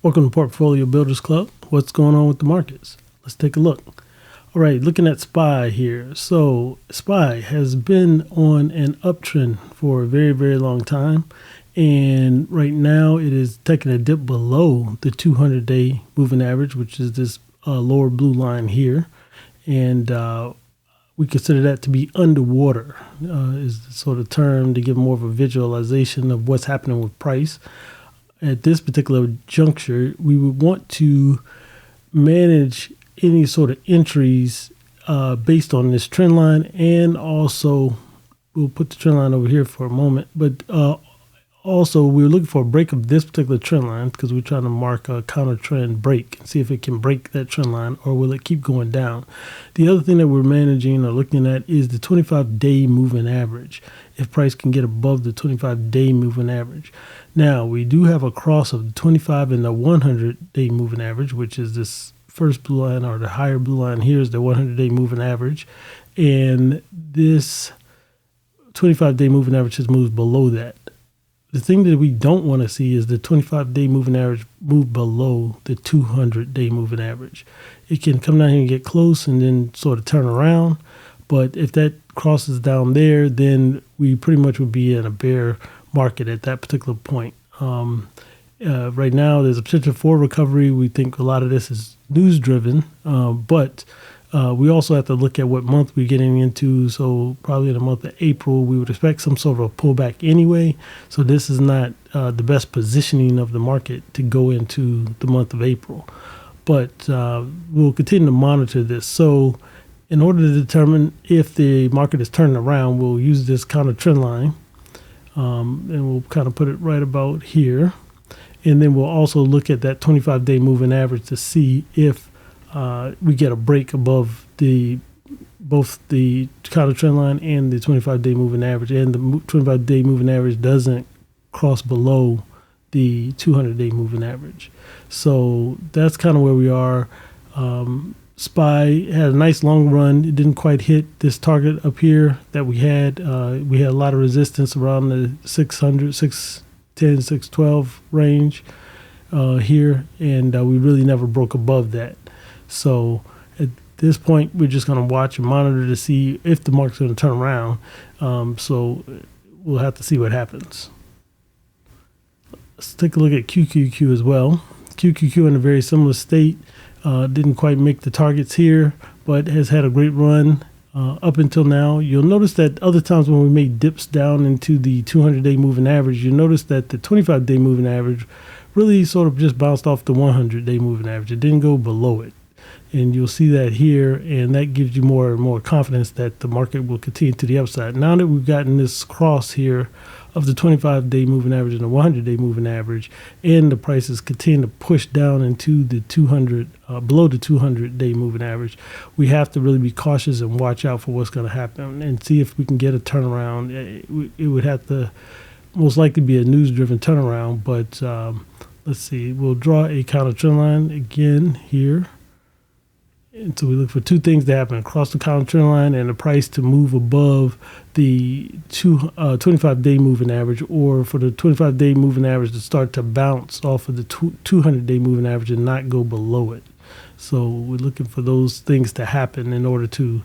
Welcome to Portfolio Builders Club. What's going on with the markets? Let's take a look. All right, looking at SPY here. So SPY has been on an uptrend for a very, very long time. And right now it is taking a dip below the 200-day moving average, which is this lower blue line here. And we consider that to be underwater, is the sort of term to give more of a visualization of what's happening with price. At this particular juncture, we would want to manage any sort of entries based on this trend line, and also we'll put the trend line over here for a moment, but also we're looking for a break of this particular trend line because we're trying to mark a counter trend break and see if it can break that trend line or will it keep going down. The other thing that we're managing or looking at is the 25-day moving average, if price can get above the 25-day moving average. Now, we do have a cross of the 25 and the 100-day moving average, which is this first blue line, or the higher blue line here is the 100-day moving average. And this 25-day moving average has moved below that. The thing that we don't want to see is the 25-day moving average move below the 200-day moving average. It can come down here and get close and then sort of turn around. But if that crosses down there, then we pretty much would be in a bear market at that particular point. Right now, there's a potential for recovery. We think a lot of this is news-driven, but we also have to look at what month we're getting into. So probably in the month of April, we would expect some sort of a pullback anyway. So this is not the best positioning of the market to go into the month of April. But we'll continue to monitor this. So in order to determine if the market is turning around, we'll use this counter trend line. And we'll kind of put it right about here. And then we'll also look at that 25-day moving average to see if we get a break above both the counter trend line and the 25-day moving average. And the 25-day moving average doesn't cross below the 200-day moving average. So that's kind of where we are. SPY had a nice long run. It didn't quite hit this target up here that we had. We had a lot of resistance around the 600, 610, 612 range here, and we really never broke above that. So at this point, we're just going to watch and monitor to see if the market's going to turn around. So we'll have to see what happens. Let's take a look at QQQ as well. QQQ in a very similar state. Didn't quite make the targets here, but has had a great run up until now. You'll notice that other times when we made dips down into the 200-day moving average, you notice that the 25-day moving average really sort of just bounced off the 100-day moving average. It didn't go below it. And you'll see that here, and that gives you more and more confidence that the market will continue to the upside. Now that we've gotten this cross here of the 25-day moving average and the 100-day moving average, and the prices continue to push down into the 200, below the 200-day moving average, we have to really be cautious and watch out for what's going to happen and see if we can get a turnaround. It would have to most likely be a news-driven turnaround, but let's see. We'll draw a counter trend line again here. And so we look for two things to happen: across the counter trend line and the price to move above the 25-day moving average, or for the 25-day moving average to start to bounce off of the 200-day moving average and not go below it. So we're looking for those things to happen in order to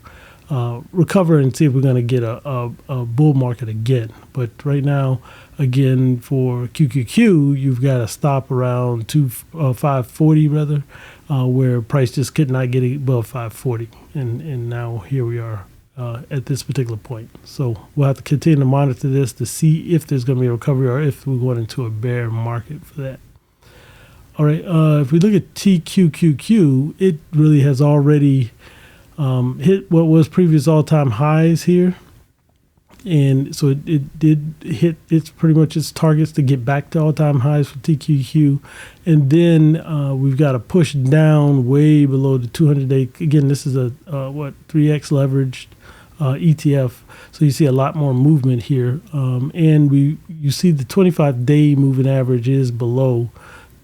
recover and see if we're going to get a bull market again. But right now, again, for QQQ, you've got to stop around 540 rather. Where price just could not get above 540, and now here we are at this particular point. So we'll have to continue to monitor this to see if there's going to be a recovery or if we're going into a bear market for that. All right, if we look at TQQQ, it really has already hit what was previous all-time highs here. And so it did hit its pretty much its targets to get back to all-time highs for TQQ. And then we've got a push down way below the 200-day. Again, this is a 3x leveraged ETF. So you see a lot more movement here. And you see the 25-day moving average is below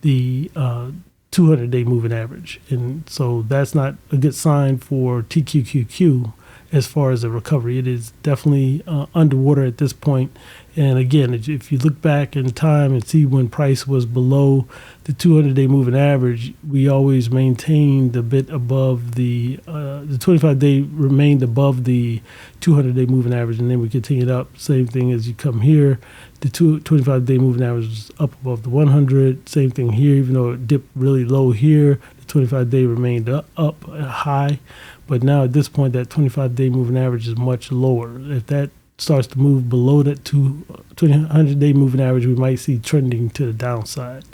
the 200-day moving average. And so that's not a good sign for TQQQ. as far as a recovery. It is definitely underwater at this point. And again, if you look back in time and see when price was below the 200-day moving average, we always maintained a bit above the 25-day remained above the 200-day moving average, and then we continued up. Same thing as you come here, the 25-day moving average was up above the 100. Same thing here, even though it dipped really low here, the 25-day remained up high. But now at this point, that 25-day moving average is much lower. If that starts to move below that 200-day moving average, we might see trending to the downside.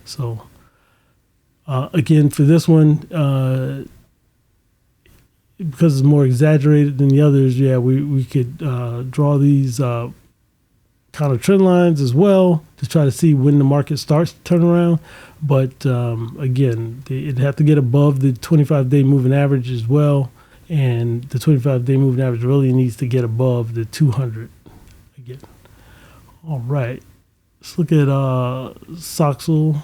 So again, for this one, because it's more exaggerated than the others, yeah, we could draw these kind of trend lines as well to try to see when the market starts to turn around. But again, it'd have to get above the 25-day moving average as well. And the 25-day moving average really needs to get above the 200 again. All right. Let's look at Soxel.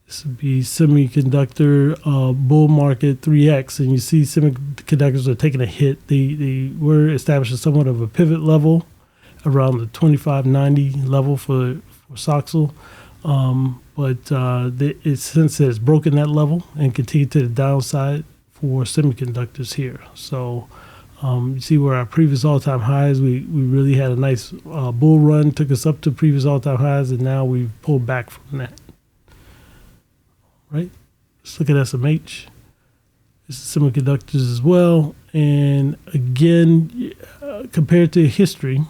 This would be semiconductor bull market 3X. And you see semiconductors are taking a hit. They were establishing somewhat of a pivot level around the 25.90 level for Soxel. But since it's broken that level and continued to the downside for semiconductors here. So you see where our previous all-time highs, we really had a nice bull run, took us up to previous all-time highs, and now we've pulled back from that. Right? Let's look at SMH. This is semiconductors as well. And again, compared to history,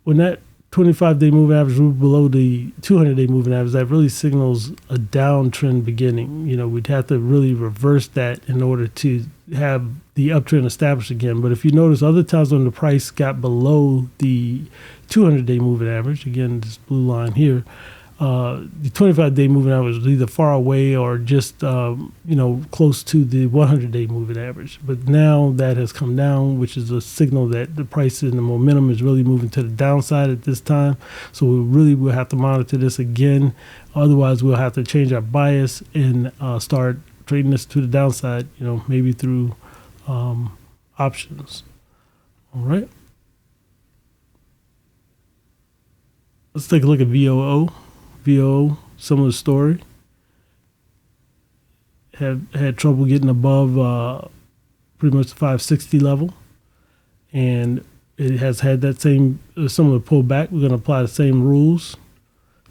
when that 25-day moving average moved below the 200-day moving average, that really signals a downtrend beginning. You know, we'd have to really reverse that in order to have the uptrend established again. But if you notice, other times when the price got below the 200-day moving average, again, this blue line here, the 25-day moving average was either far away or just, close to the 100-day moving average. But now that has come down, which is a signal that the price and the momentum is really moving to the downside at this time. So we really will have to monitor this again. Otherwise, we'll have to change our bias and start trading this to the downside, maybe through options. All right. Let's take a look at VOO. VOO, similar story. Had trouble getting above pretty much the 560 level, and it has had that same similar pullback. We're going to apply the same rules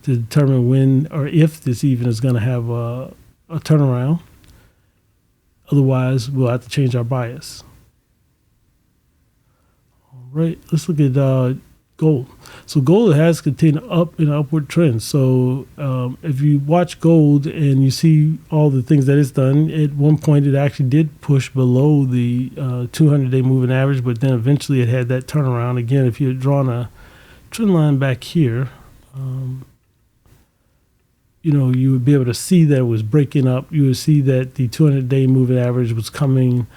to determine when or if this even is going to have a turnaround. Otherwise, we'll have to change our bias. All right, let's look at gold. So gold has continued up in an upward trend. So if you watch gold and you see all the things that it's done, at one point it actually did push below the 200-day moving average, but then eventually it had that turnaround. Again, if you had drawn a trend line back here, you would be able to see that it was breaking up. You would see that the 200-day moving average was coming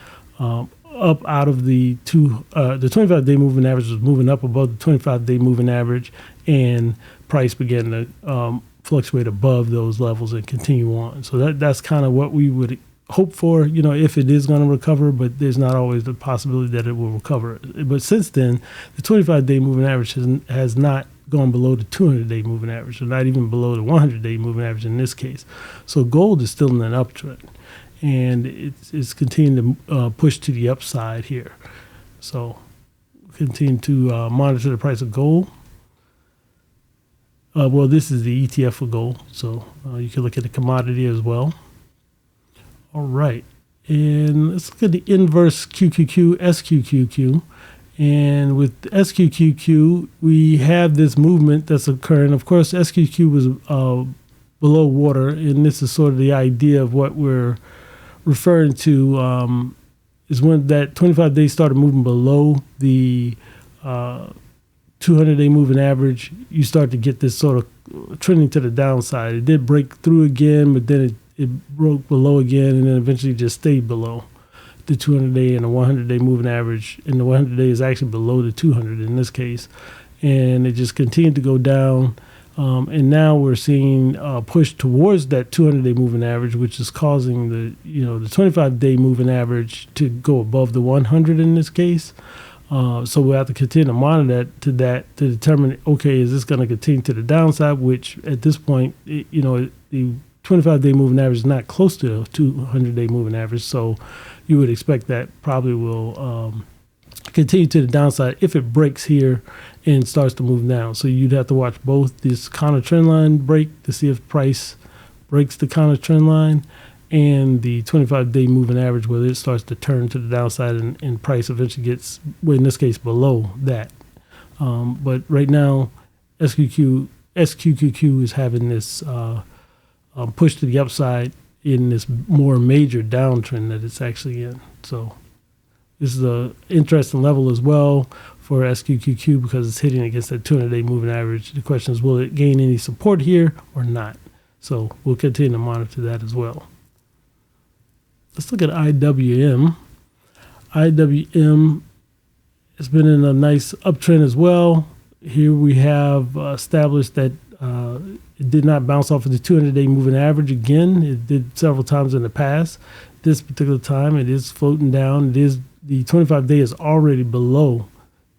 up out of the 25-day moving average was moving up above the 25-day moving average, and price began to fluctuate above those levels and continue on. So that's kind of what we would hope for, if it is going to recover, but there's not always the possibility that it will recover. But since then, the 25-day moving average has not gone below the 200-day moving average, or not even below the 100-day moving average in this case. So gold is still in an uptrend, and it's continuing to push to the upside here. So continue to monitor the price of gold. Well, this is the ETF for gold, so you can look at the commodity as well. All right, and let's look at the inverse QQQ, SQQQ. And with SQQQ, we have this movement that's occurring. Of course, SQQ was below water, and this is sort of the idea of what we're referring to, is when that 25 days started moving below the 200-day moving average, you start to get this sort of trending to the downside. It did break through again, but then it broke below again, and then eventually just stayed below the 200-day and the 100-day moving average. And the 100-day is actually below the 200 in this case. And it just continued to go down And now we're seeing a push towards that 200-day moving average, which is causing the 25-day moving average to go above the 100 in this case. So we'll have to continue to monitor that to determine, okay, is this going to continue to the downside, which at this point, the 25-day moving average is not close to the 200-day moving average. So you would expect that probably will continue to the downside if it breaks here and starts to move down. So you'd have to watch both this counter trend line break to see if price breaks the counter trend line and the 25-day moving average, whether it starts to turn to the downside and price eventually gets, well, in this case, below that. But right now, SQQQ is having this push to the upside in this more major downtrend that it's actually in. So this is an interesting level as well for SQQQ because it's hitting against that 200-day moving average. The question is, will it gain any support here or not? So we'll continue to monitor that as well. Let's look at IWM. IWM has been in a nice uptrend as well. Here we have established that it did not bounce off of the 200-day moving average again. It did several times in the past. This particular time, it is floating down. The 25-day is already below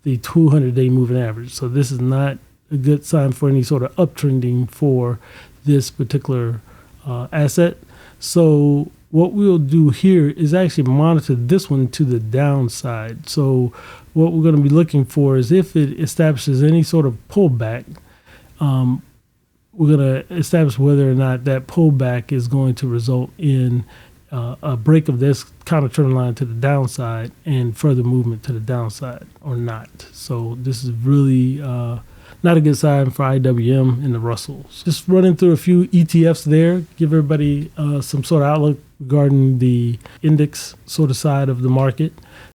the 200-day moving average. So this is not a good sign for any sort of uptrending for this particular asset. So what we'll do here is actually monitor this one to the downside. So what we're going to be looking for is if it establishes any sort of pullback, we're going to establish whether or not that pullback is going to result in a break of this counter trend line to the downside and further movement to the downside or not. So this is really not a good sign for IWM and the Russells. Just running through a few ETFs there, give everybody some sort of outlook regarding the index sort of side of the market.